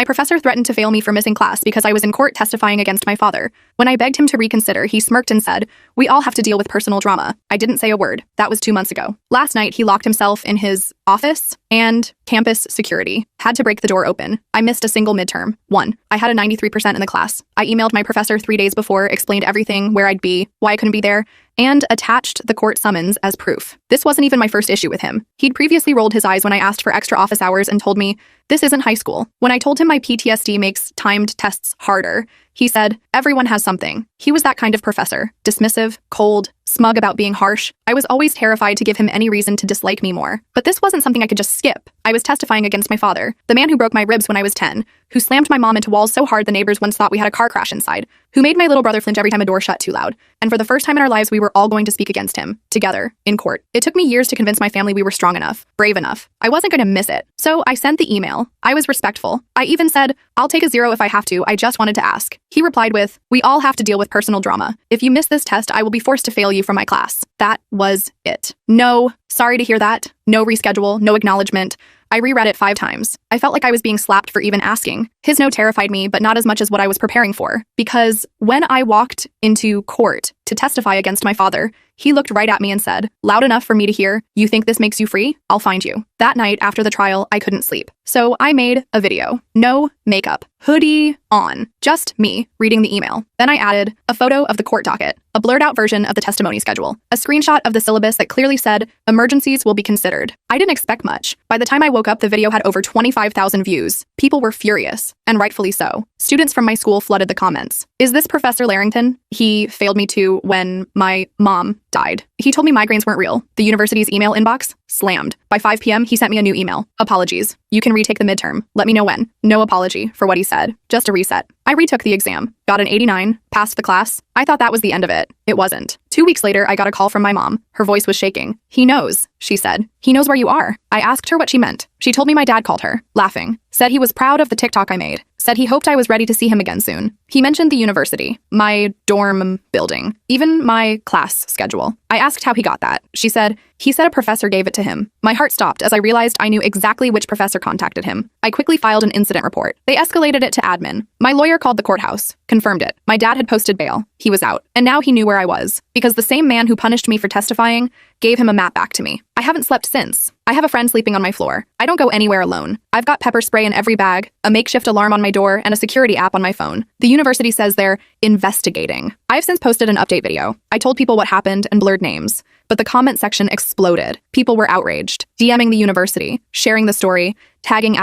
My professor threatened to fail me for missing class because I was in court testifying against my father. When I begged him to reconsider, he smirked and said, "We all have to deal with personal drama." I didn't say a word. That was 2 months ago. Last night, he locked himself in his office, and campus security had to break the door open. I missed a single midterm. 1. I had a 93% in the class. I emailed my professor 3 days before, explained everything, where I'd be, why I couldn't be there, and attached the court summons as proof. This wasn't even my first issue with him. He'd previously rolled his eyes when I asked for extra office hours and told me, "This isn't high school." When I told him my PTSD makes timed tests harder, he said, "Everyone has something." He was that kind of professor, dismissive, cold, smug about being harsh. I was always terrified to give him any reason to dislike me more. But this wasn't something I could just skip. I was testifying against my father, the man who broke my ribs when I was 10, who slammed my mom into walls so hard the neighbors once thought we had a car crash inside, who made my little brother flinch every time a door shut too loud. And for the first time in our lives, we were all going to speak against him, together, in court. It took me years to convince my family we were strong enough, brave enough. I wasn't going to miss it. So I sent the email. I was respectful. I even said, "I'll take a 0 if I have to. I just wanted to ask." He replied with, "We all have to deal with personal drama. If you miss this test, I will be forced to fail you from my class." That was it. No, sorry to hear that. No reschedule, no acknowledgement. I reread it 5 times. I felt like I was being slapped for even asking. His no terrified me, but not as much as what I was preparing for. Because when I walked into court to testify against my father, he looked right at me and said, "Loud enough for me to hear, you think this makes you free? I'll find you." That night after the trial, I couldn't sleep. So I made a video. No makeup. Hoodie on. Just me reading the email. Then I added a photo of the court docket, a blurred out version of the testimony schedule, a screenshot of the syllabus that clearly said, "Emergencies will be considered." I didn't expect much. By the time I woke up, the video had over 25,000 views. People were furious, and rightfully so. Students from my school flooded the comments. "Is this Professor Larrington? He failed me too when my mom died. He told me migraines weren't real." The university's email inbox slammed. By 5 p.m., he sent me a new email. "Apologies. You can retake the midterm. Let me know when." No apology for what he said. Just a reset. I retook the exam, got an 89, passed the class. I thought that was the end of it. It wasn't. 2 weeks later, I got a call from my mom. Her voice was shaking. "He knows," she said. "He knows where you are." I asked her what she meant. She told me my dad called her, laughing. Said he was proud of the TikTok I made. Said he hoped I was ready to see him again soon. He mentioned the university, my dorm building, even my class schedule. I asked how he got that. She said, "He said a professor gave it to him." My heart stopped as I realized I knew exactly which professor contacted him. I quickly filed an incident report. They escalated it to admin. My lawyer called the courthouse, confirmed it. My dad had posted bail. He was out. And now he knew where I was. Because the same man who punished me for testifying gave him a map back to me. I haven't slept since. I have a friend sleeping on my floor. I don't go anywhere alone. I've got pepper spray in every bag, a makeshift alarm on my door, and a security app on my phone. The university says they're investigating. I've since posted an update video. I told people what happened and blurred names. But the comment section exploded. People were outraged, DMing the university, sharing the story, tagging